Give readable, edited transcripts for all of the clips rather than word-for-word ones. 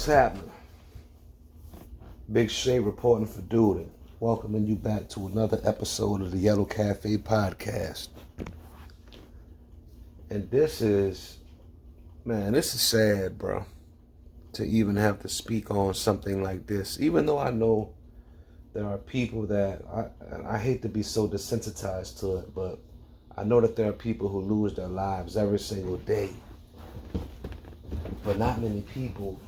What's happening? Big Shay reporting for Dude. Welcoming you back to another episode of the Yellow Cafe podcast. And this is sad, bro, to even have to speak on something like this. Even though I know there are people that, I hate to be so desensitized to it, but I know that there are people who lose their lives every single day. But not many people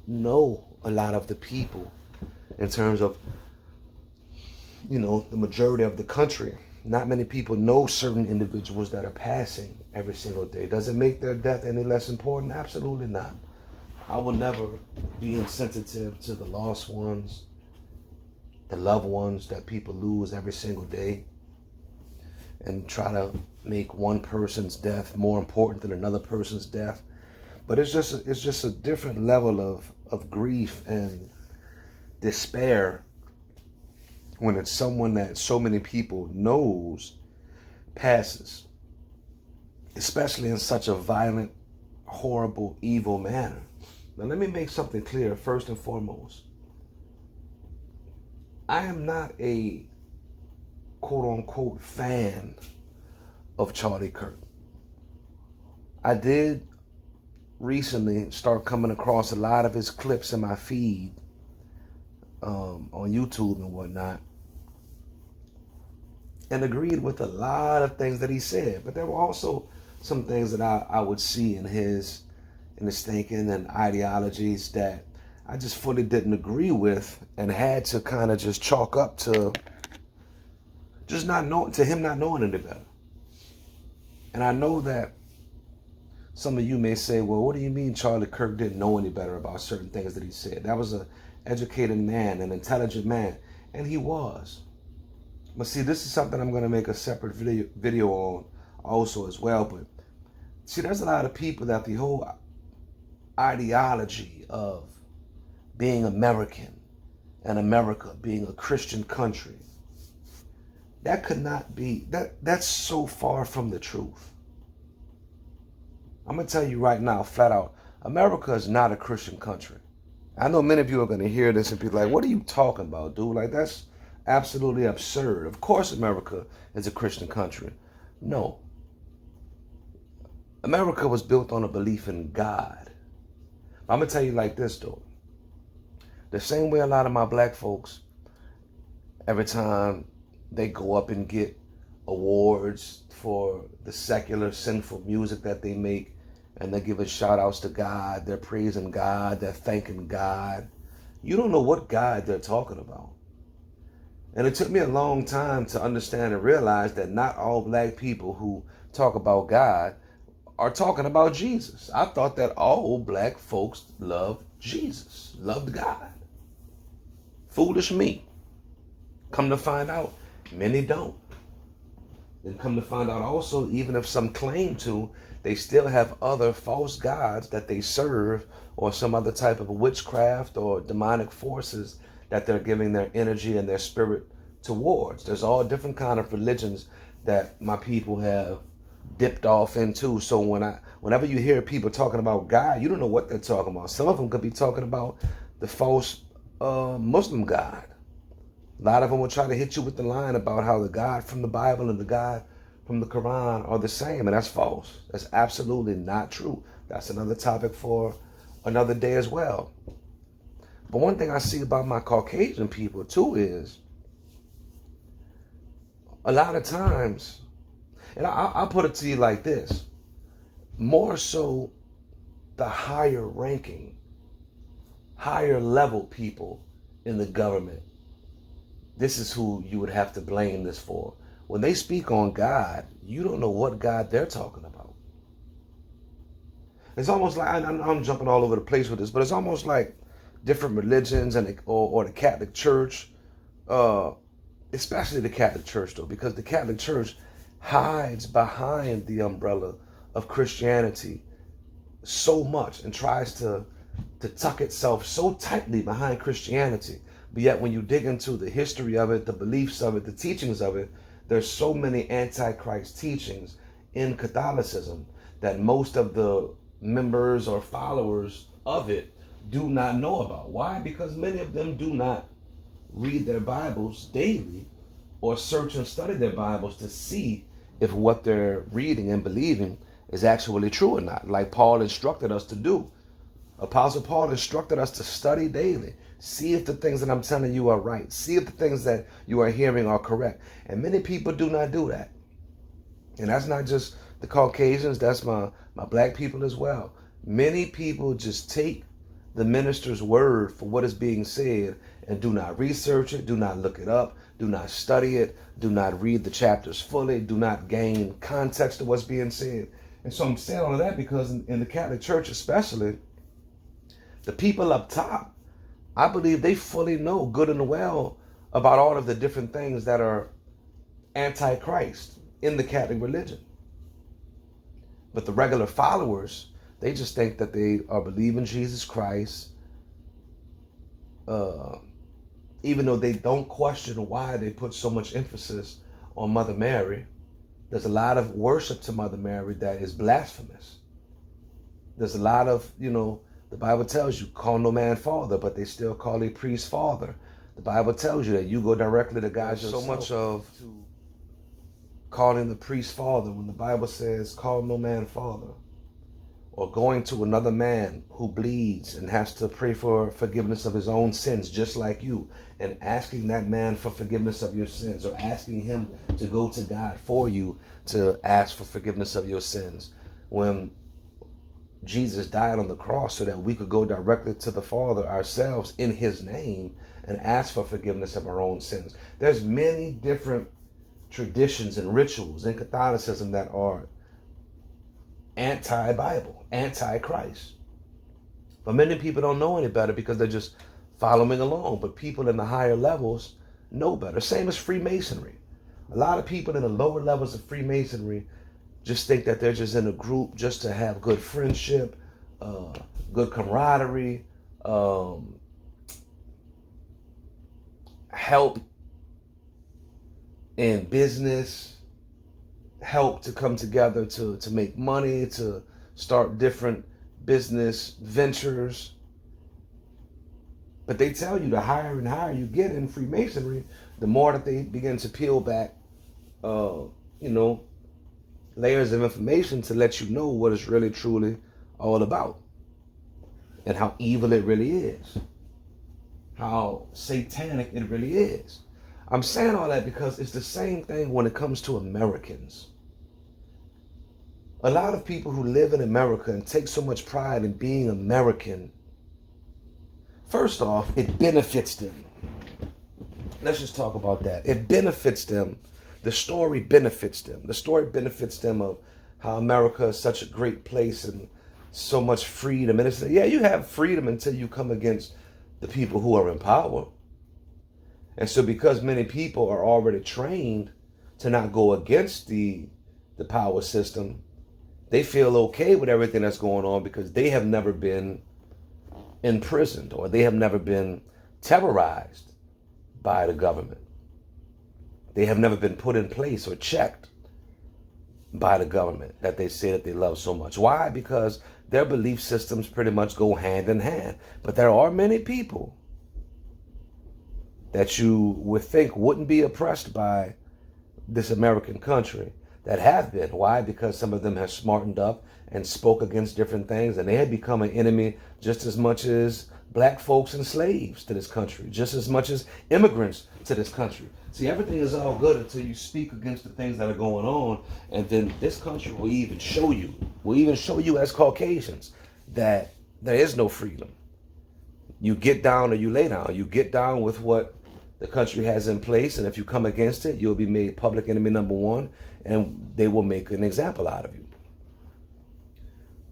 know a lot of the people in terms of, the majority of the country. Not many people know certain individuals that are passing every single day. Does it make their death any less important? Absolutely not. I will never be insensitive to the lost ones, the loved ones that people lose every single day, and try to make one person's death more important than another person's death. But it's just a different level of grief and despair when it's someone that so many people knows passes, especially in such a violent, horrible, evil manner. Now let me make something clear first and foremost. I am not a quote-unquote fan of Charlie Kirk. I did recently start coming across a lot of his clips in my feed on YouTube and whatnot, and agreed with a lot of things that he said. But there were also some things that I would see in his thinking and ideologies that I just fully didn't agree with, and had to kind of just chalk up to just him not knowing any better. And I know that some of you may say, well, what do you mean Charlie Kirk didn't know any better about certain things that he said? That was an educated man, an intelligent man, and he was. But see, this is something I'm going to make a separate video on also as well. But see, there's a lot of people that the whole ideology of being American and America being a Christian country, that could not be, that's so far from the truth. I'm going to tell you right now, flat out, America is not a Christian country. I know many of you are going to hear this and be like, what are you talking about, dude? Like, that's absolutely absurd. Of course America is a Christian country. No. America was built on a belief in God. I'm going to tell you like this, though. The same way a lot of my black folks, every time they go up and get awards for the secular, sinful music that they make, and they're giving shout outs to God, they're praising God, they're thanking God. You don't know what God they're talking about. And it took me a long time to understand and realize that not all black people who talk about God are talking about Jesus. I thought that all black folks loved Jesus, loved God. Foolish me. Come to find out, many don't. And come to find out also, even if some claim to, they still have other false gods that they serve, or some other type of witchcraft or demonic forces that they're giving their energy and their spirit towards. There's all different kind of religions that my people have dipped off into. So whenever you hear people talking about God, you don't know what they're talking about. Some of them could be talking about the false Muslim God. A lot of them will try to hit you with the line about how the God from the Bible and the God from the Quran are the same, and that's false. That's absolutely not true. That's another topic for another day as well. But one thing I see about my Caucasian people too is a lot of times, and I'll put it to you like this, more so the higher ranking, higher level people in the government, this is who you would have to blame this for. When they speak on God, you don't know what God they're talking about. It's almost like, I'm jumping all over the place with this, but it's almost like different religions or the Catholic Church, especially the Catholic Church though, because the Catholic Church hides behind the umbrella of Christianity so much and tries to tuck itself so tightly behind Christianity. But yet when you dig into the history of it, the beliefs of it, the teachings of it, there's so many antichrist teachings in Catholicism that most of the members or followers of it do not know about. Why? Because many of them do not read their Bibles daily or search and study their Bibles to see if what they're reading and believing is actually true or not, like Paul instructed us to do. Apostle Paul instructed us to study daily. See if the things that I'm telling you are right. See if the things that you are hearing are correct. And many people do not do that. And that's not just the Caucasians, that's my black people as well. Many people just take the minister's word for what is being said and do not research it, do not look it up, do not study it, do not read the chapters fully, do not gain context of what's being said. And so I'm saying all of that because in the Catholic Church especially, the people up top, I believe they fully know good and well about all of the different things that are anti-Christ in the Catholic religion. But the regular followers, they just think that they are believing Jesus Christ, even though they don't question why they put so much emphasis on Mother Mary. There's a lot of worship to Mother Mary that is blasphemous. There's a lot of, the Bible tells you, call no man father, but they still call a priest father. The Bible tells you that you go directly to God yourself. So much of calling the priest father when the Bible says, call no man father. Or going to another man who bleeds and has to pray for forgiveness of his own sins, just like you, and asking that man for forgiveness of your sins, or asking him to go to God for you to ask for forgiveness of your sins. When Jesus died on the cross so that we could go directly to the Father ourselves in his name and ask for forgiveness of our own sins. There's many different traditions and rituals in Catholicism that are anti-Bible, anti-Christ. But many people don't know any better because they're just following along. But people in the higher levels know better. Same as Freemasonry. A lot of people in the lower levels of Freemasonry just think that they're just in a group just to have good friendship, good camaraderie, help in business, help to come together to make money, to start different business ventures. But they tell you the higher and higher you get in Freemasonry, the more that they begin to peel back, layers of information to let you know what it's really truly all about and how evil it really is, how satanic it really is. I'm saying all that because it's the same thing when it comes to Americans. A lot of people who live in America and take so much pride in being American, first off, it benefits them. Let's just talk about that. It benefits them. The story benefits them. The story benefits them of how America is such a great place and so much freedom. And it's, yeah, you have freedom until you come against the people who are in power. And so because many people are already trained to not go against the power system, they feel okay with everything that's going on because they have never been imprisoned or they have never been terrorized by the government. They have never been put in place or checked by the government that they say that they love so much. Why? Because their belief systems pretty much go hand in hand. But there are many people that you would think wouldn't be oppressed by this American country that have been. Why? Because some of them have smartened up and spoke against different things, and they had become an enemy just as much as black folks and slaves to this country, just as much as immigrants to this country. See, everything is all good until you speak against the things that are going on, and then this country will even show you as Caucasians that there is no freedom. You get down or you lay down. You get down with what the country has in place, and if you come against it, you'll be made public enemy number one, and they will make an example out of you.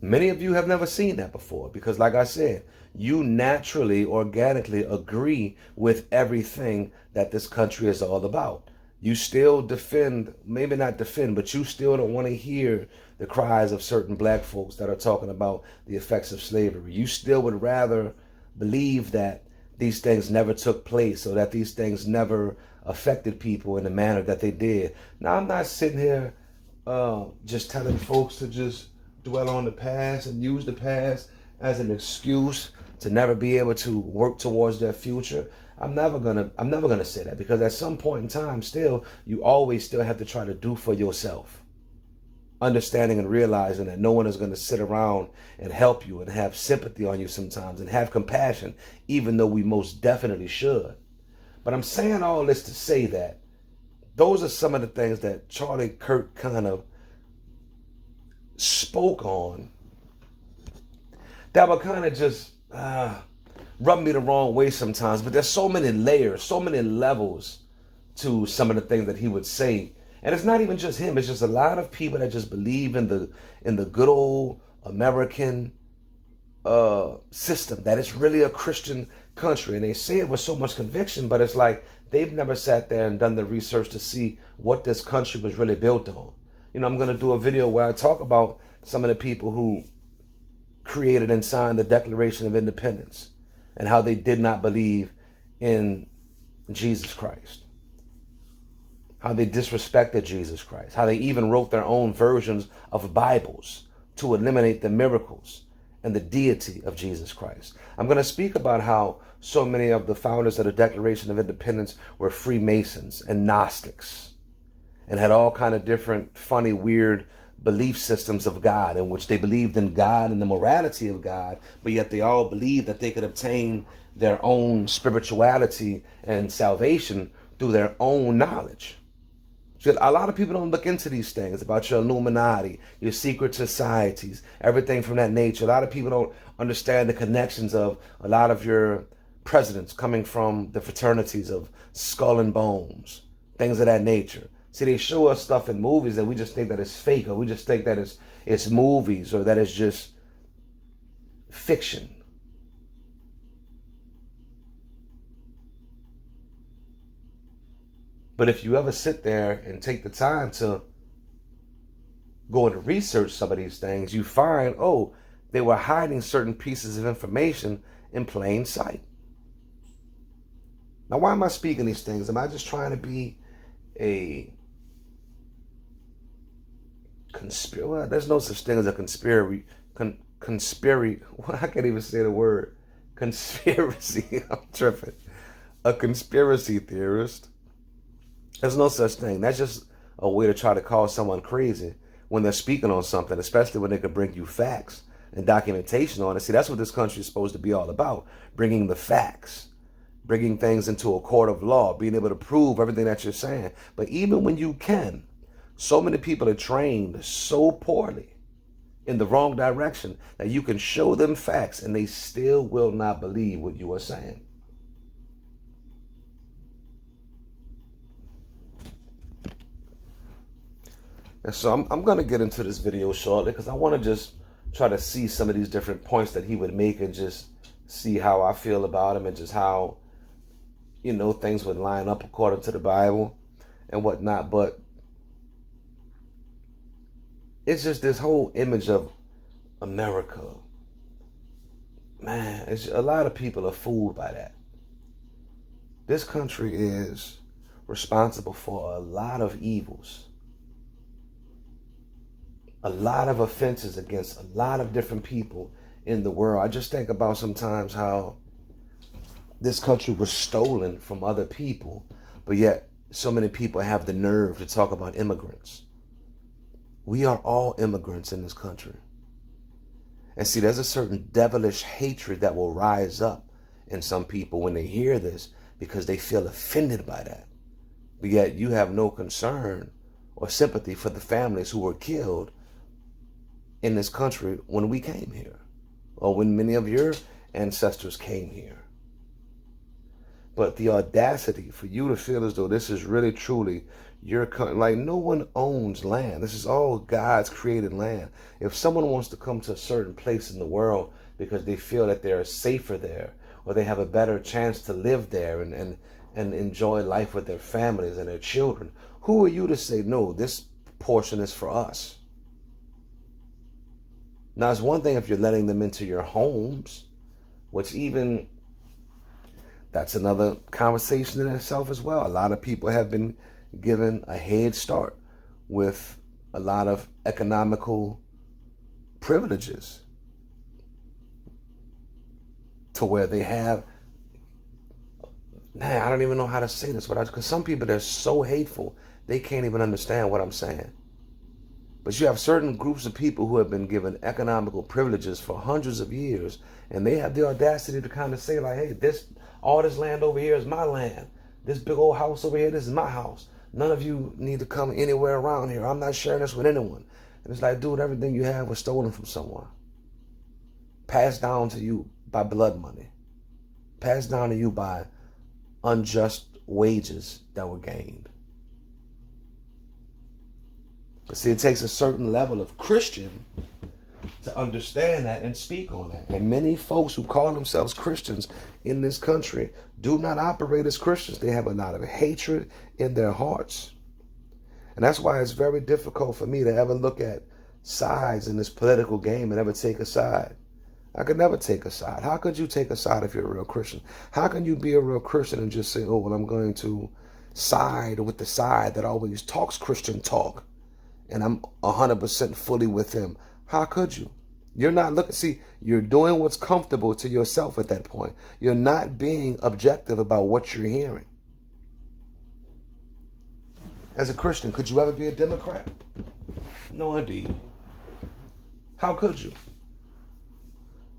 Many of you have never seen that before because, like I said, you naturally, organically agree with everything that this country is all about. You still defend, maybe not defend, but you still don't want to hear the cries of certain black folks that are talking about the effects of slavery. You still would rather believe that these things never took place or that these things never affected people in the manner that they did. Now, I'm not sitting here just telling folks to just dwell on the past and use the past as an excuse to never be able to work towards their future. I'm never gonna say that, because at some point in time, still, you always still have to try to do for yourself. Understanding and realizing that no one is going to sit around and help you and have sympathy on you sometimes and have compassion, even though we most definitely should. But I'm saying all this to say that those are some of the things that Charlie Kirk kind of spoke on that were kind of just rub me the wrong way sometimes. But there's so many layers, so many levels to some of the things that he would say. And it's not even just him. It's just a lot of people that just believe in the good old American system, that it's really a Christian country. And they say it with so much conviction, but it's like they've never sat there and done the research to see what this country was really built on. You know, I'm going to do a video where I talk about some of the people who created and signed the Declaration of Independence and how they did not believe in Jesus Christ. How they disrespected Jesus Christ, how they even wrote their own versions of Bibles to eliminate the miracles and the deity of Jesus Christ. I'm going to speak about how so many of the founders of the Declaration of Independence were Freemasons and Gnostics and had all kind of different funny, weird belief systems of God, in which they believed in God and the morality of God, but yet they all believed that they could obtain their own spirituality and salvation through their own knowledge. A lot of people don't look into these things about your Illuminati, your secret societies, everything from that nature. A lot of people don't understand the connections of a lot of your presidents coming from the fraternities of Skull and Bones, things of that nature. See, they show us stuff in movies that we just think that it's fake, or we just think that it's movies, or that it's just fiction. But if you ever sit there and take the time to go and research some of these things, you find, oh, they were hiding certain pieces of information in plain sight. Now, why am I speaking these things? Am I just trying to be a conspiracy? Well, there's no such thing as a conspiracy. Well, I can't even say the word. Conspiracy. I'm tripping. A conspiracy theorist. There's no such thing. That's just a way to try to call someone crazy when they're speaking on something, especially when they can bring you facts and documentation on it. See, that's what this country is supposed to be all about, bringing the facts, bringing things into a court of law, being able to prove everything that you're saying. But even when you can, so many people are trained so poorly in the wrong direction that you can show them facts and they still will not believe what you are saying. And so I'm going to get into this video shortly, because I want to just try to see some of these different points that he would make and just see how I feel about him and just how, you know, things would line up according to the Bible and whatnot. But it's just this whole image of America. Man, a lot of people are fooled by that. This country is responsible for a lot of evils. A lot of offenses against a lot of different people in the world. I just think about sometimes how this country was stolen from other people, but yet so many people have the nerve to talk about immigrants. We are all immigrants in this country. And see, there's a certain devilish hatred that will rise up in some people when they hear this, because they feel offended by that. But yet you have no concern or sympathy for the families who were killed in this country when we came here, or when many of your ancestors came here. But the audacity for you to feel as though this is really truly your country, like no one owns land. This is all God's created land. If someone wants to come to a certain place in the world because they feel that they're safer there, or they have a better chance to live there and enjoy life with their families and their children, who are you to say, no, this portion is for us? Now, it's one thing if you're letting them into your homes, which even, that's another conversation in itself as well. A lot of people have been given a head start with a lot of economical privileges. to where they have, man, I don't even know how to say this, because some people, they're so hateful, they can't even understand what I'm saying. But you have certain groups of people who have been given economical privileges for hundreds of years, and they have the audacity to kind of say like, hey, all this land over here is my land. This big old house over here, this is my house. None of you need to come anywhere around here. I'm not sharing this with anyone. And it's like, dude, everything you have was stolen from someone. Passed down to you by blood money. Passed down to you by unjust wages that were gained. But see, it takes a certain level of Christian to understand that and speak on that. And many folks who call themselves Christians in this country do not operate as Christians. They have a lot of hatred in their hearts. And that's why it's very difficult for me to ever look at sides in this political game and ever take a side. I could never take a side. How could you take a side if you're a real Christian? How can you be a real Christian and just say, oh, well, I'm going to side with the side that always talks Christian talk, and I'm 100% fully with him? How could you? You're not looking, see, you're doing what's comfortable to yourself at that point. You're not being objective about what you're hearing. As a Christian, could you ever be a Democrat? No, indeed. How could you?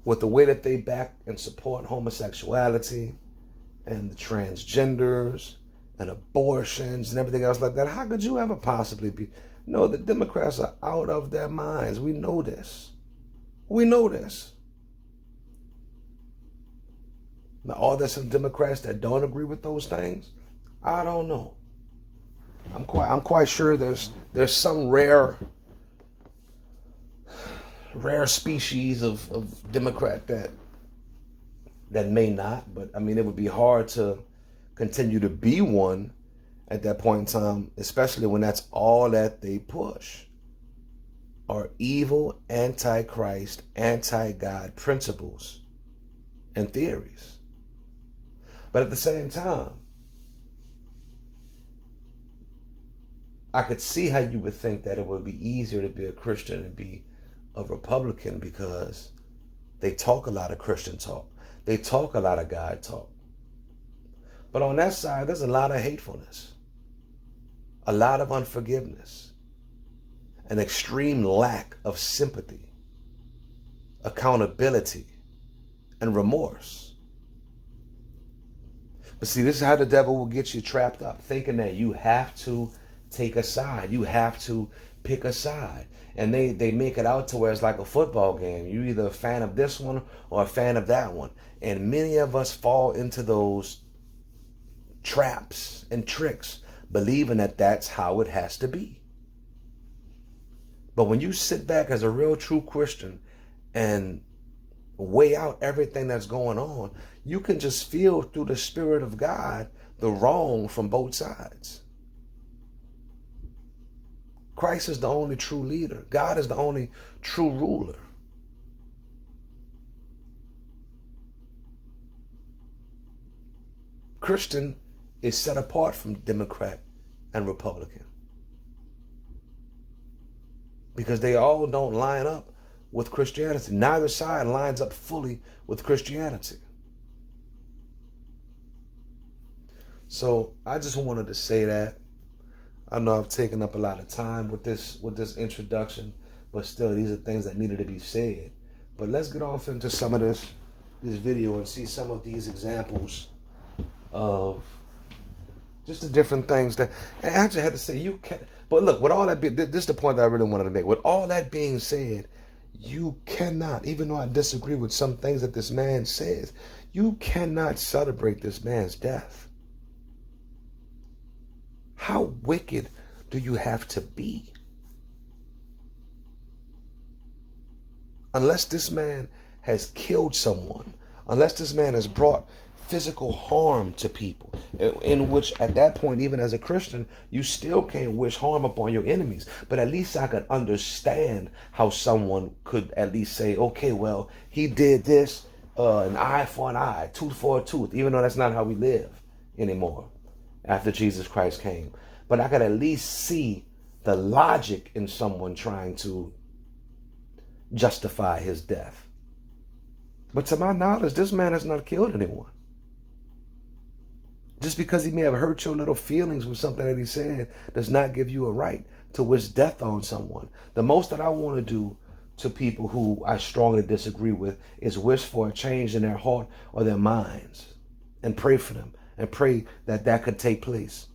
With the way that they back and support homosexuality and the transgenders and abortions and everything else like that, how could you ever possibly be? No, the Democrats are out of their minds. We know this. We know this. Now, are there some Democrats that don't agree with those things? I don't know. I'm quite sure there's some rare species of Democrat that may not, but I mean, it would be hard to continue to be one at that point in time, especially when that's all that they push, are evil, anti-Christ, anti-God principles and theories. But at the same time, I could see how you would think that it would be easier to be a Christian and be a Republican, because they talk a lot of Christian talk. They talk a lot of God talk. But on that side, there's a lot of hatefulness, a lot of unforgiveness, an extreme lack of sympathy, accountability, and remorse. But see, this is how the devil will get you trapped up, thinking that you have to take a side. You have to pick a side. And they make it out to where it's like a football game. You're either a fan of this one or a fan of that one. And many of us fall into those traps and tricks, believing that that's how it has to be. But when you sit back as a real true Christian and weigh out everything that's going on, you can just feel through the Spirit of God the wrong from both sides. Christ is the only true leader. God is the only true ruler. Christian is set apart from Democrat and Republican, because they all don't line up with Christianity. Neither side lines up fully with Christianity. So I just wanted to say that. I know I've taken up a lot of time with this introduction, but still, these are things that needed to be said. But let's get off into some of this video and see some of these examples of just the different things that, and I actually had to say, you can, but look, with all that, this is the point that I really wanted to make. With all that being said, you cannot, even though I disagree with some things that this man says, you cannot celebrate this man's death. How wicked do you have to be? Unless this man has killed someone, unless this man has brought physical harm to people, in which at that point, even as a Christian, you still can't wish harm upon your enemies. But at least I could understand how someone could at least say, okay, well, he did this, an eye for an eye, tooth for a tooth, even though that's not how we live anymore after Jesus Christ came. But I could at least see the logic in someone trying to justify his death. But to my knowledge, this man has not killed anyone. Just because he may have hurt your little feelings with something that he said does not give you a right to wish death on someone. The most that I want to do to people who I strongly disagree with is wish for a change in their heart or their minds and pray for them and pray that that could take place.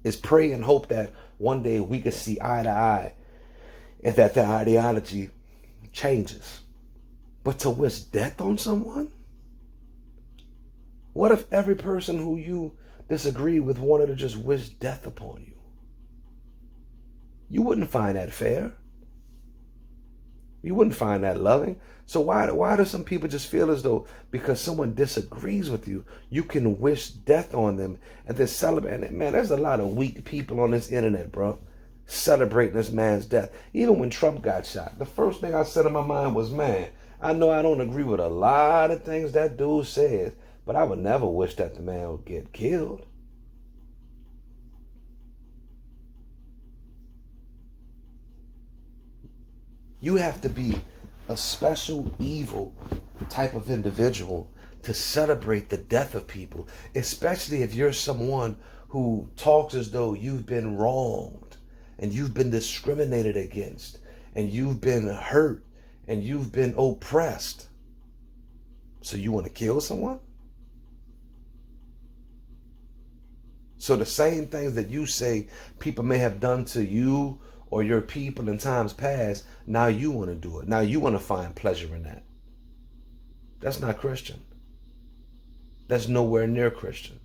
Is pray and hope that one day we could see eye to eye and that their ideology changes. But to wish death on someone? What if every person who you disagree with wanted to just wish death upon you? You wouldn't find that fair. You wouldn't find that loving. So why do some people just feel as though because someone disagrees with you, you can wish death on them and then celebrate it? Man, there's a lot of weak people on this internet, bro, celebrating this man's death. Even when Trump got shot, the first thing I said in my mind was, man, I know I don't agree with a lot of things that dude says, but I would never wish that the man would get killed. You have to be a special evil type of individual to celebrate the death of people, especially if you're someone who talks as though you've been wronged and you've been discriminated against and you've been hurt and you've been oppressed. So you want to kill someone? So the same things that you say people may have done to you or your people in times past, now you want to do it. Now you want to find pleasure in that. That's not Christian. That's nowhere near Christian.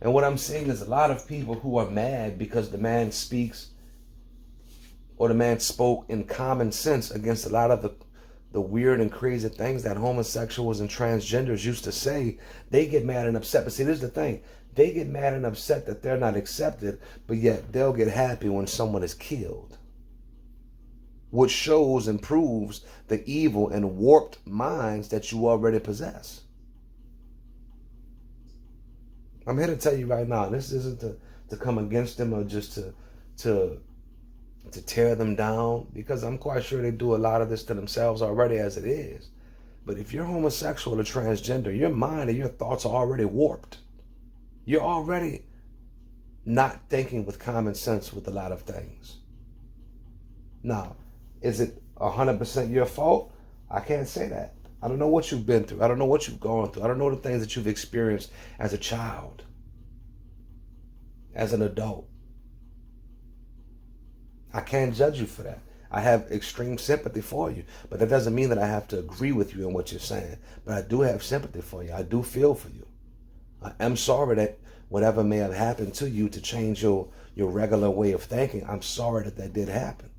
And what I'm saying is a lot of people who are mad because the man speaks or the man spoke in common sense against a lot of the weird and crazy things that homosexuals and transgenders used to say, they get mad and upset. But see, this is the thing. They get mad and upset that they're not accepted, but yet they'll get happy when someone is killed. Which shows and proves the evil and warped minds that you already possess. I'm here to tell you right now, this isn't to come against them or just to tear them down, because I'm quite sure they do a lot of this to themselves already as it is. But if you're homosexual or transgender, your mind and your thoughts are already warped. You're already not thinking with common sense with a lot of things. Now, is it 100% your fault? I can't say that. I don't know what you've been through. I don't know what you've gone through. I don't know the things that you've experienced as a child, as an adult. I can't judge you for that. I have extreme sympathy for you, but that doesn't mean that I have to agree with you in what you're saying. But I do have sympathy for you. I do feel for you. I am sorry that whatever may have happened to you to change your regular way of thinking, I'm sorry that that did happen.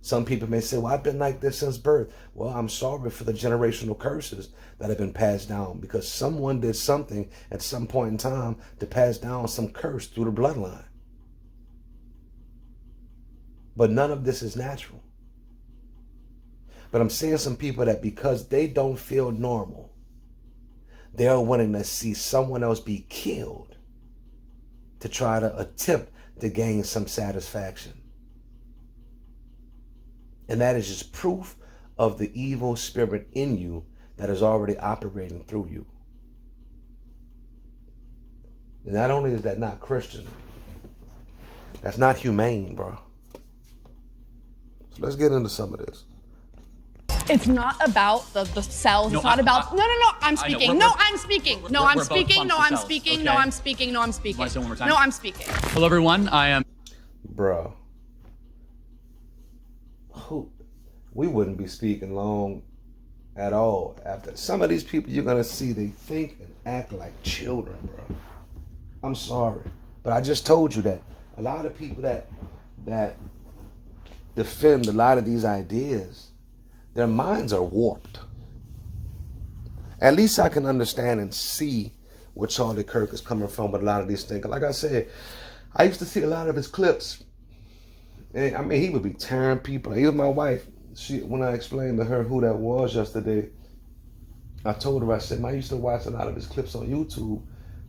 Some people may say, well, I've been like this since birth. Well, I'm sorry for the generational curses that have been passed down because someone did something at some point in time to pass down some curse through the bloodline. But none of this is natural. But I'm seeing some people that because they don't feel normal, they're wanting to see someone else be killed to try to attempt to gain some satisfaction. And that is just proof of the evil spirit in you that is already operating through you. And not only is that not Christian, that's not humane, bro. So let's get into some of this. It's not about the cells. No, it's not about. No, I'm speaking. I'm speaking. I'm speaking. I'm speaking. I'm speaking. I'm speaking. I'm speaking. Hello, everyone. I am. Bro. We wouldn't be speaking long at all after. Some of these people you're going to see, they think and act like children, bro. I'm sorry. But I just told you that a lot of people that defend a lot of these ideas, their minds are warped. At least I can understand and see where Charlie Kirk is coming from with a lot of these things. Like I said, I used to see a lot of his clips. And I mean, he would be tearing people. Even my wife, when I explained to her who that was yesterday, I told her, I said, I used to watch a lot of his clips on YouTube.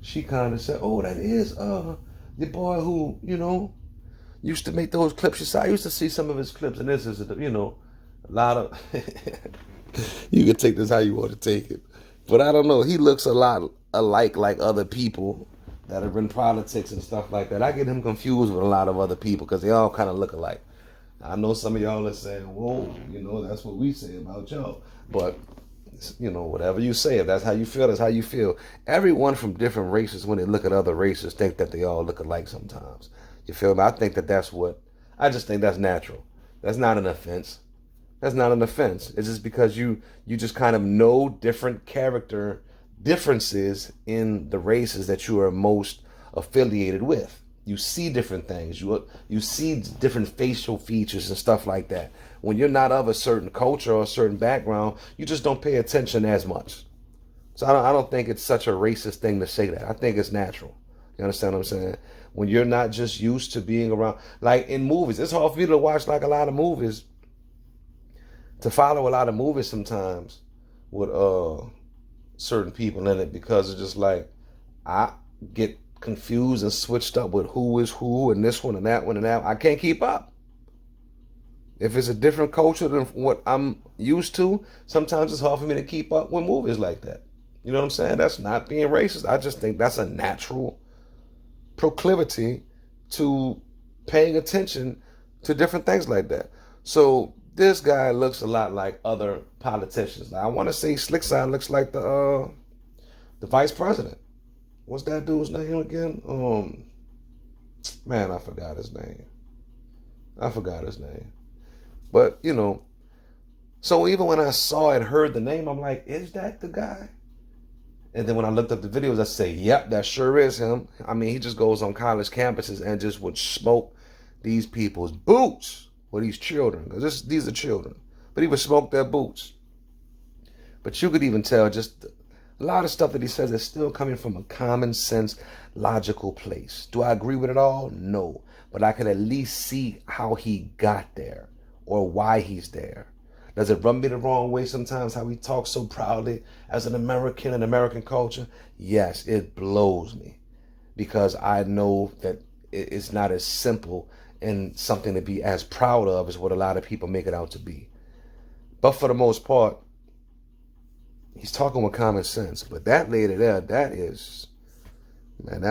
She kind of said, oh, that is the boy who, you used to make those clips. You saw, I used to see some of his clips, and this is, you know, a lot of. You can take this how you want to take it, but I don't know. He looks a lot alike like other people that are in politics and stuff like that. I get him confused with a lot of other people because they all kind of look alike. I know some of y'all are saying, whoa, you know, that's what we say about y'all. But, you know, whatever you say, if that's how you feel, that's how you feel. Everyone from different races, when they look at other races, think that they all look alike sometimes. You feel me? I think that I just think that's natural. That's not an offense. That's not an offense. It's just because you just kind of know different character differences in the races that you are most affiliated with. You see different things. You see different facial features and stuff like that. When you're not of a certain culture or a certain background, you just don't pay attention as much. So I don't think it's such a racist thing to say that. I think it's natural. You understand what I'm saying? When you're not just used to being around, like in movies, it's hard for you to watch like a lot of movies, to follow a lot of movies sometimes with certain people in it, because it's just like I get confused and switched up with who is who and this one and that one and that. I can't keep up. If it's a different culture than what I'm used to, sometimes it's hard for me to keep up with movies like that. You know what I'm saying? That's not being racist. I just think that's a natural proclivity to paying attention to different things like that. So this guy looks a lot like other politicians. Now, I want to say Slickside looks like the vice president. What's that dude's name again? Man, I forgot his name. But, you know, so even when I saw and heard the name, I'm like, is that the guy? And then when I looked up the videos, I say, yep, that sure is him. I mean, he just goes on college campuses and just would smoke these people's boots with these children. Because these are children. But he would smoke their boots. But you could even tell just a lot of stuff that he says is still coming from a common sense, logical place. Do I agree with it all? No. But I could at least see how he got there or why he's there. Does it rub me the wrong way sometimes how he talks so proudly as an American in American culture? Yes, it blows me because I know that it's not as simple and something to be as proud of as what a lot of people make it out to be. But for the most part, he's talking with common sense. But that lady there, that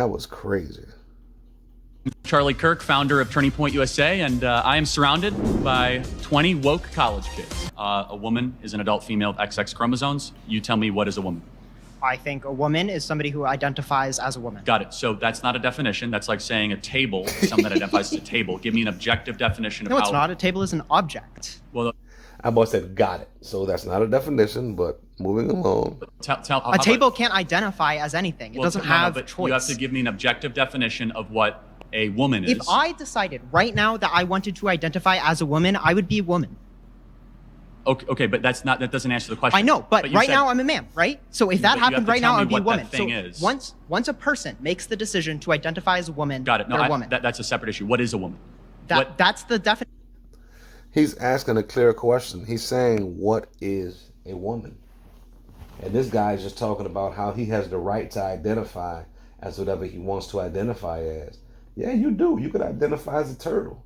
was crazy. Charlie Kirk, founder of Turning Point USA, and I am surrounded by 20 woke college kids. A woman is an adult female with XX chromosomes. You tell me, what is a woman? I think a woman is somebody who identifies as a woman. Got it. So that's not a definition. That's like saying a table is something that identifies as a table. Give me an objective definition of No, it's not. A table is an object. Well, I must have got it. So that's not a definition, but moving along. A table can't identify as anything. It doesn't have choice. You have to give me an objective definition of what a woman is. If I decided right now that I wanted to identify as a woman, I would be a woman. Okay, but that doesn't answer the question. I know, but right now I'm a man, right? So if that happened right now, I would be a woman. So once a person makes the decision to identify as a woman, got it. No, they're a woman. That's a separate issue. What is a woman? That's the definition. He's asking a clear question. He's saying, what is a woman? And this guy is just talking about how he has the right to identify as whatever he wants to identify as. Yeah, you do. You could identify as a turtle.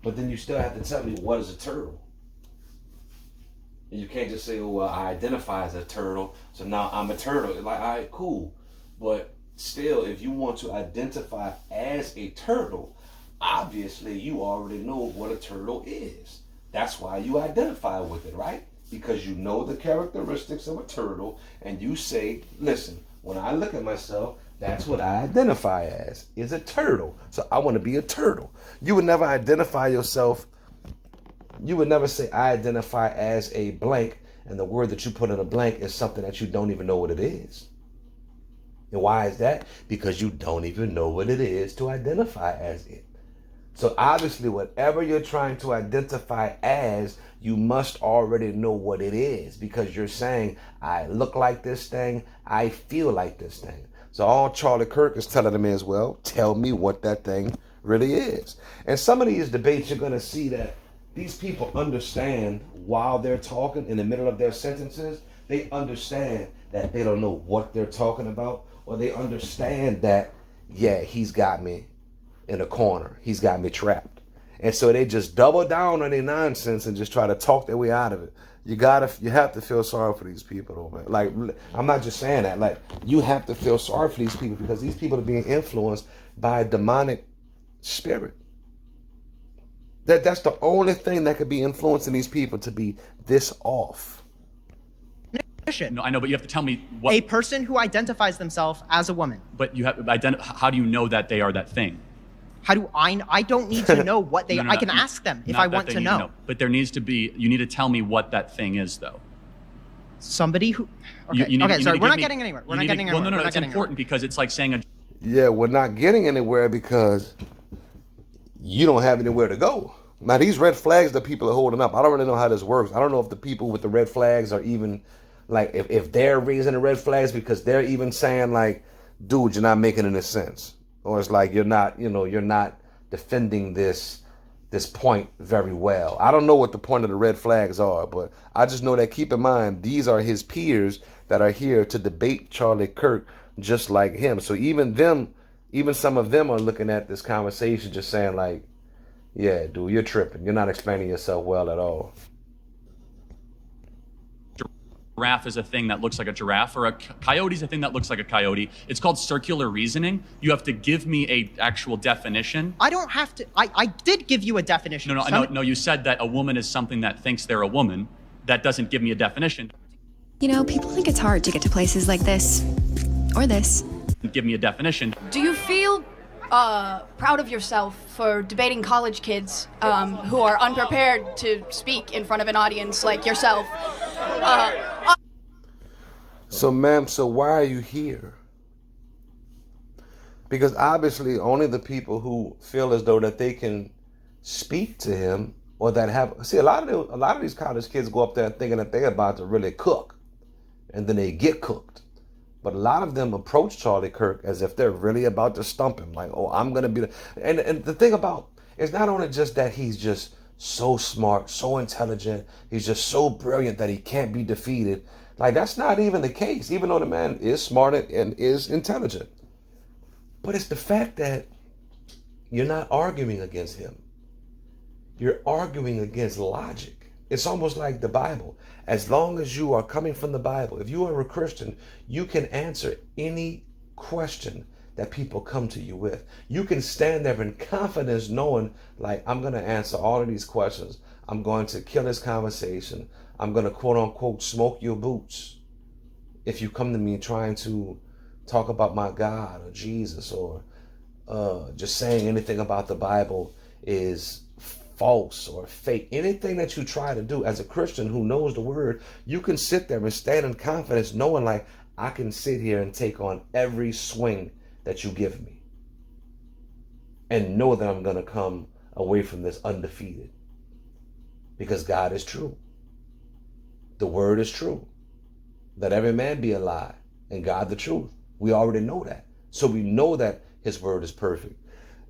But then you still have to tell me, what is a turtle? And you can't just say, oh, well, I identify as a turtle, so now I'm a turtle. It's like, all right, cool. But still, if you want to identify as a turtle, obviously you already know what a turtle is. That's why you identify with it, right? Because you know the characteristics of a turtle, and you say, listen, when I look at myself, that's what I identify as, is a turtle. So I want to be a turtle. You would never identify yourself. You would never say, I identify as a blank, and the word that you put in a blank is something that you don't even know what it is. And why is that? Because you don't even know what it is to identify as it. So obviously, whatever you're trying to identify as, you must already know what it is, because you're saying, I look like this thing, I feel like this thing. So all Charlie Kirk is telling them is, well, tell me what that thing really is. And some of these debates, you're going to see that these people understand while they're talking in the middle of their sentences, they understand that they don't know what they're talking about, or they understand that, yeah, he's got me in a corner. He's got me trapped. And so they just double down on their nonsense and just try to talk their way out of it. You have to feel sorry for these people, though, man. Like, I'm not just saying that. Like, you have to feel sorry for these people because these people are being influenced by a demonic spirit. That's the only thing that could be influencing these people to be this off. No, I know, but you have to tell me what. A person who identifies themselves as a woman. But you have how do you know that they are that thing? How do I don't need to know what they are. I can ask them if I want to know. But there needs to be, you need to tell me what that thing is, though. Somebody who, okay, sorry, we're not getting anywhere. We're not getting anywhere. Well, no, it's important because it's like saying Yeah, we're not getting anywhere because you don't have anywhere to go. Now, these red flags that people are holding up, I don't really know how this works. I don't know if the people with the red flags are even, like, if they're raising the red flags because they're even saying, like, dude, you're not making any sense. Or it's like you're not defending this point very well. I don't know what the point of the red flags are, but I just know that, keep in mind, these are his peers that are here to debate Charlie Kirk just like him. So even some of them are looking at this conversation just saying, like, yeah, dude, you're tripping. You're not explaining yourself well at all. Giraffe is a thing that looks like a giraffe, or a coyote is a thing that looks like a coyote. It's called circular reasoning. You have to give me a actual definition. I don't have to. I did give you a definition. No. You said that a woman is something that thinks they're a woman. That doesn't give me a definition. You know, people think it's hard to get to places like this, or this. Give me a definition. Do you feel proud of yourself for debating college kids who are unprepared to speak in front of an audience like yourself? So, ma'am, so why are you here? Because obviously only the people who feel as though that they can speak to him or that have, see, a lot of these college kids go up there thinking that they're about to really cook, and then they get cooked. But a lot of them approach Charlie Kirk as if they're really about to stump him. Like, oh, I'm going to be the... And the thing about, it's not only just that he's just so smart, so intelligent, he's just so brilliant that he can't be defeated. Like, that's not even the case, even though the man is smart and is intelligent. But it's the fact that you're not arguing against him. You're arguing against logic. It's almost like the Bible. As long as you are coming from the Bible, if you are a Christian, you can answer any question that people come to you with. You can stand there in confidence knowing, like, I'm going to answer all of these questions. I'm going to kill this conversation. I'm going to, quote unquote, smoke your boots if you come to me trying to talk about my God or Jesus, or just saying anything about the Bible is false or fake. Anything that you try to do as a Christian who knows the word, you can sit there and stand in confidence knowing, like, I can sit here and take on every swing that you give me and know that I'm going to come away from this undefeated, because God is true. The word is true. Let every man be a lie and God the truth. We already know that. So we know that his word is perfect.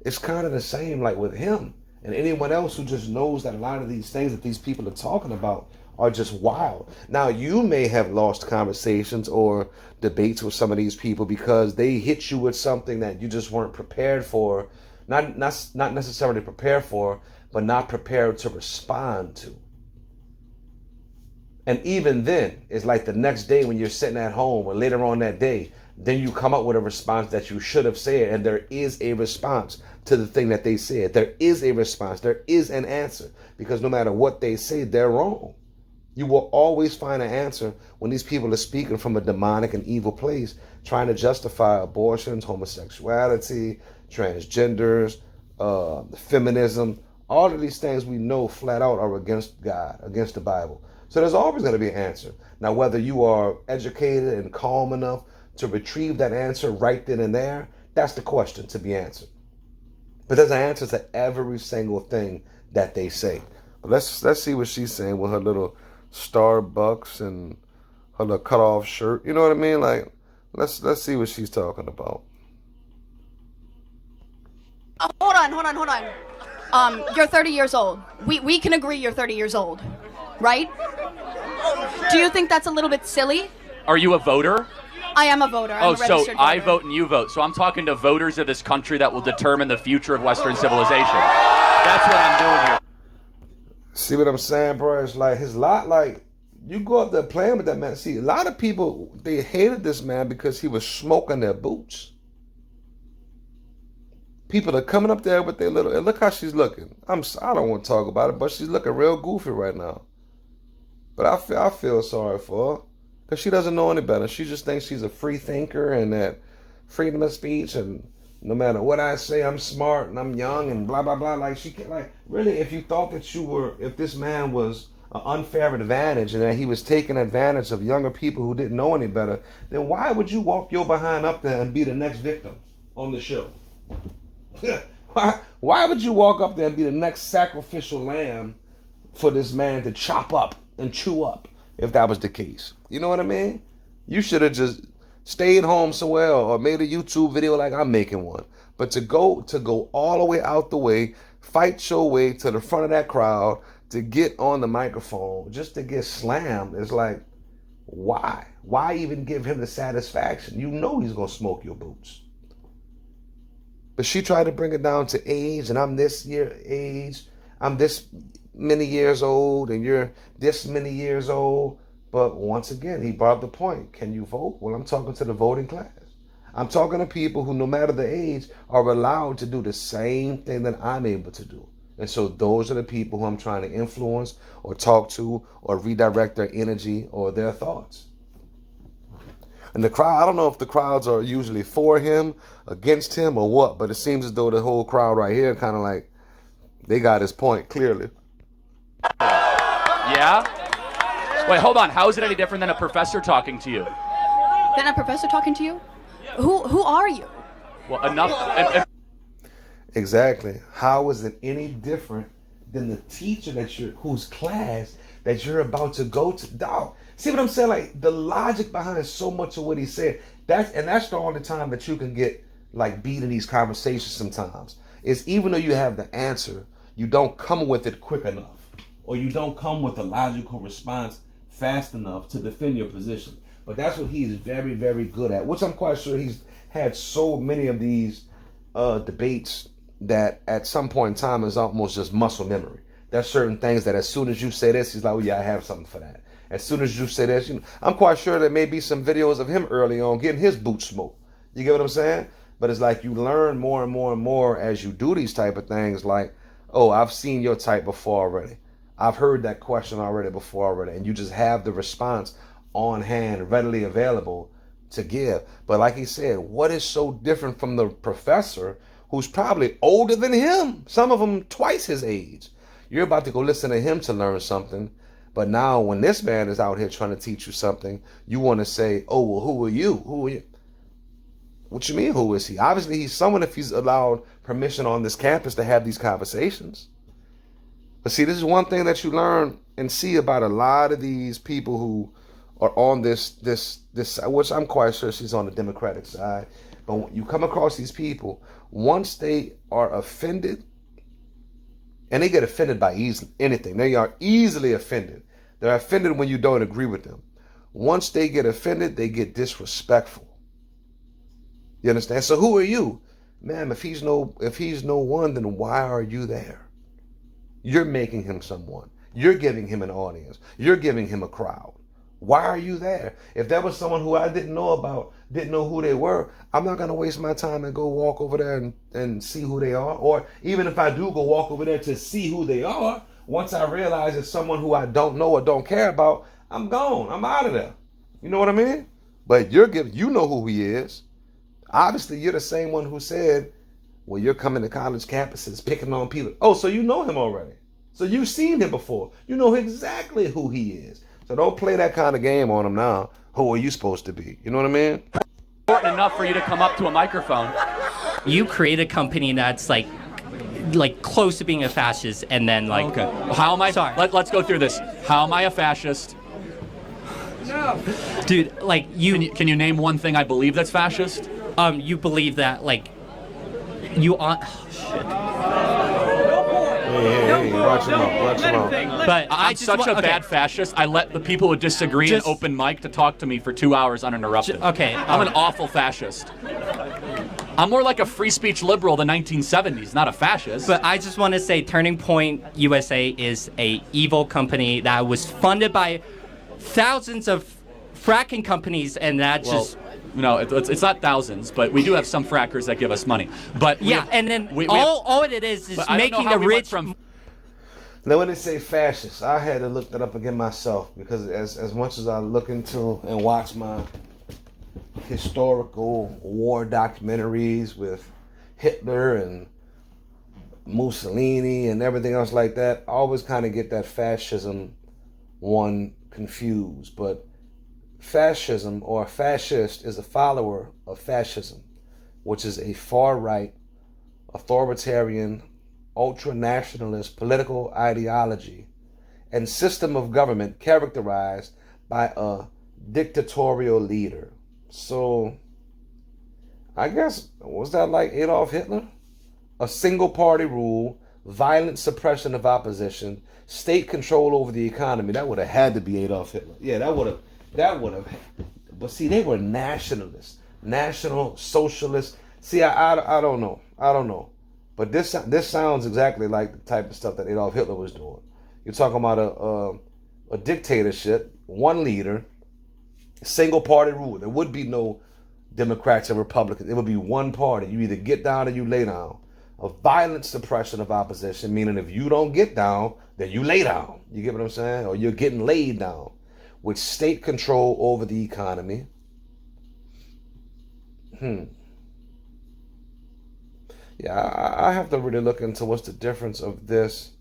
It's kind of the same like with him and anyone else who just knows that a lot of these things that these people are talking about are just wild. Now, you may have lost conversations or debates with some of these people because they hit you with something that you just weren't prepared for, not necessarily prepared for, but not prepared to respond to. And even then, it's like the next day when you're sitting at home or later on that day, then you come up with a response that you should have said, and there is a response to the thing that they said. There is a response. There is an answer, because no matter what they say, they're wrong. You will always find an answer when these people are speaking from a demonic and evil place, trying to justify abortions, homosexuality, transgenders, feminism. All of these things we know flat out are against God, against the Bible. So there's always going to be an answer. Now, whether you are educated and calm enough to retrieve that answer right then and there, that's the question to be answered. But there's an answer to every single thing that they say. But let's see what she's saying with her little Starbucks and her little cut off shirt. You know what I mean? Like, let's see what she's talking about. Hold on. You're 30 years old. We can agree you're 30 years old, right? Do you think that's a little bit silly? Are you a voter? I am a voter. I'm a registered voter. I vote and you vote. So I'm talking to voters of this country that will determine the future of Western civilization. That's what I'm doing here. See what I'm saying, bro? It's like his lot, like, you go up there playing with that man. See, a lot of people, they hated this man because he was smoking their boots. People are coming up there with their little, and look how she's looking. I don't want to talk about it, but she's looking real goofy right now. But I feel sorry for her because she doesn't know any better. She just thinks she's a free thinker and that freedom of speech, and no matter what I say, I'm smart and I'm young and blah, blah, blah. Like, she can't, like, really, if you thought that if this man was an unfair advantage and that he was taking advantage of younger people who didn't know any better, then why would you walk your behind up there and be the next victim on the show? Why would you walk up there and be the next sacrificial lamb for this man to chop up and chew up if that was the case? You know what I mean? You should have just stayed home somewhere or made a YouTube video like I'm making one. But to go all the way out the way, fight your way to the front of that crowd, to get on the microphone, just to get slammed, is like, why? Why even give him the satisfaction? You know he's going to smoke your boots. But she tried to bring it down to age, and I'm this year age, I'm this many years old, and you're this many years old. But once again, he brought up the point. Can you vote? Well, I'm talking to the voting class. I'm talking to people who, no matter the age, are allowed to do the same thing that I'm able to do. And so those are the people who I'm trying to influence or talk to or redirect their energy or their thoughts. And the crowd, I don't know if the crowds are usually for him, against him, or what, but it seems as though the whole crowd right here kind of like, they got his point clearly. Yeah? Wait, hold on. How is it any different than a professor talking to you? Than a professor talking to you? Who are you? Well, enough. Exactly. How is it any different than the teacher whose class that you're about to go to? Dog. See what I'm saying? Like, the logic behind so much of what he said. That's the only time that you can get like beat in these conversations sometimes. Is even though you have the answer, you don't come with it quick enough. Or you don't come with a logical response fast enough to defend your position. But that's what he's very, very good at, which I'm quite sure he's had so many of these debates that at some point in time is almost just muscle memory. There's certain things that as soon as you say this, he's like, oh yeah, I have something for that. As soon as you say this, I'm quite sure there may be some videos of him early on getting his boots smoked. You get what I'm saying? But it's like you learn more and more and more as you do these type of things, like, oh, I've seen your type before already. I've heard that question before, and you just have the response on hand, readily available to give. But like he said, what is so different from the professor who's probably older than him? Some of them twice his age. You're about to go listen to him to learn something. But now when this man is out here trying to teach you something, you want to say, oh, well, who are you? Who are you? What you mean, who is he? Obviously, he's someone if he's allowed permission on this campus to have these conversations. But see, this is one thing that you learn and see about a lot of these people who are on this, which I'm quite sure she's on the Democratic side. But when you come across these people, once they are offended, and they get offended by anything. They are easily offended. They're offended when you don't agree with them. Once they get offended, they get disrespectful. You understand? So who are you? Ma'am, if he's no one, then why are you there? You're making him someone. You're giving him an audience. You're giving him a crowd. Why are you there? If that was someone who I didn't know about, didn't know who they were, I'm not going to waste my time and go walk over there and see who they are. Or even if I do go walk over there to see who they are, once I realize it's someone who I don't know or don't care about, I'm gone. I'm out of there. You know what I mean? But you know who he is. Obviously, you're the same one who said, well, you're coming to college campuses picking on people. Oh, so you know him already. So you've seen him before. You know exactly who he is. So don't play that kind of game on him now. Who are you supposed to be? You know what I mean? Important enough for you to come up to a microphone. You create a company that's like close to being a fascist, and then like. Okay. How am I? Sorry. Let's go through this. How am I a fascist? No. Dude, like you. Can you name one thing I believe that's fascist? You believe that like you on. Oh, shit. Hey, watch him out, watch him out. But I'm such a bad fascist. I let the people who disagree in open mic to talk to me for 2 hours uninterrupted. Okay. I'm an awful fascist. I'm more like a free speech liberal of the 1970s, not a fascist. But I just want to say Turning Point USA is a evil company that was funded by thousands of fracking companies, and that just... No, it's not thousands, but we do have some frackers that give us money. But yeah, and then all it is making the rich... Now, when they say fascist, I had to look that up again myself, because as much as I look into and watch my historical war documentaries with Hitler and Mussolini and everything else like that, I always kind of get that fascism one confused. But fascism or a fascist is a follower of fascism, which is a far-right, authoritarian, ultra-nationalist political ideology and system of government characterized by a dictatorial leader. So, I guess, was that like Adolf Hitler? A single-party rule, violent suppression of opposition, state control over the economy. That would have had to be Adolf Hitler. Yeah, that would have. But see, they were nationalists, national socialists. See, I don't know. But this sounds exactly like the type of stuff that Adolf Hitler was doing. You're talking about a dictatorship, one leader, single party rule. There would be no Democrats and Republicans. It would be one party. You either get down or you lay down. A violent suppression of opposition, meaning if you don't get down, then you lay down. You get what I'm saying? Or you're getting laid down. With state control over the economy. Yeah, I have to really look into what's the difference of this.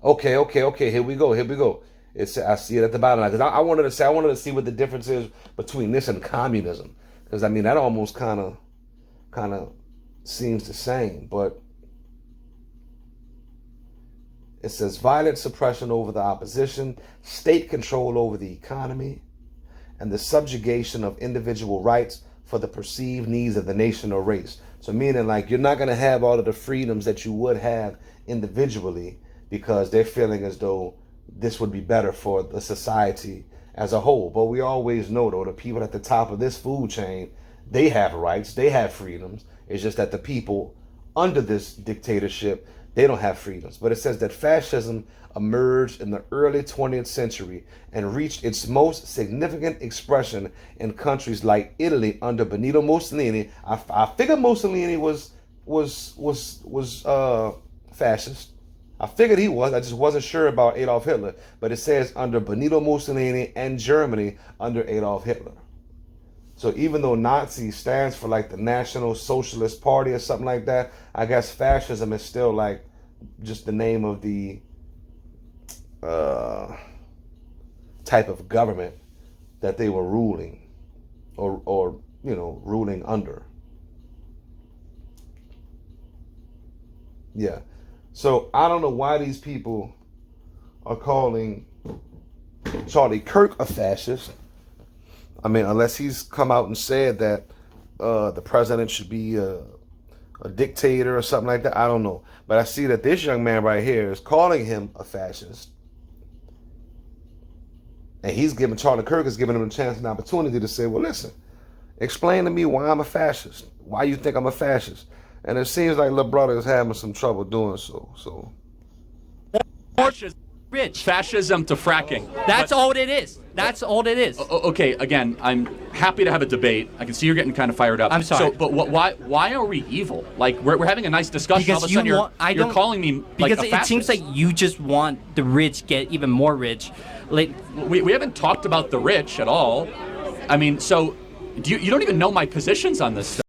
Okay. Here we go. I see it at the bottom. Because I wanted to see what the difference is between this and communism. Because I mean, that almost kind of seems the same. But it says violent suppression over the opposition, state control over the economy, and the subjugation of individual rights for the perceived needs of the nation or race. So meaning like you're not going to have all of the freedoms that you would have individually because they're feeling as though this would be better for the society as a whole. But we always know, though, the people at the top of this food chain, they have rights, they have freedoms. It's just that the people under this dictatorship, they don't have freedoms. But it says that fascism emerged in the early 20th century and reached its most significant expression in countries like Italy under Benito Mussolini. I figured Mussolini was fascist. I figured he was. I just wasn't sure about Adolf Hitler. But it says under Benito Mussolini and Germany under Adolf Hitler. So even though Nazi stands for like the National Socialist Party or something like that, I guess fascism is still like just the name of the type of government that they were ruling or ruling under. Yeah. So I don't know why these people are calling Charlie Kirk a fascist. I mean, unless he's come out and said that the president should be a dictator or something like that. I don't know. But I see that this young man right here is calling him a fascist. And Charlie Kirk is giving him a chance and opportunity to say, well, listen, explain to me why I'm a fascist. Why you think I'm a fascist? And it seems like little brother is having some trouble doing so. Rich. Fascism to fracking. That's all it is. That's all it is. Okay, again, I'm happy to have a debate. I can see you're getting kind of fired up. I'm sorry. So, but why are we evil? Like, we're having a nice discussion. Because all of a sudden you're calling me like a because fascist. It seems like you just want the rich get even more rich. Like we haven't talked about the rich at all. I mean, so you don't even know my positions on this stuff.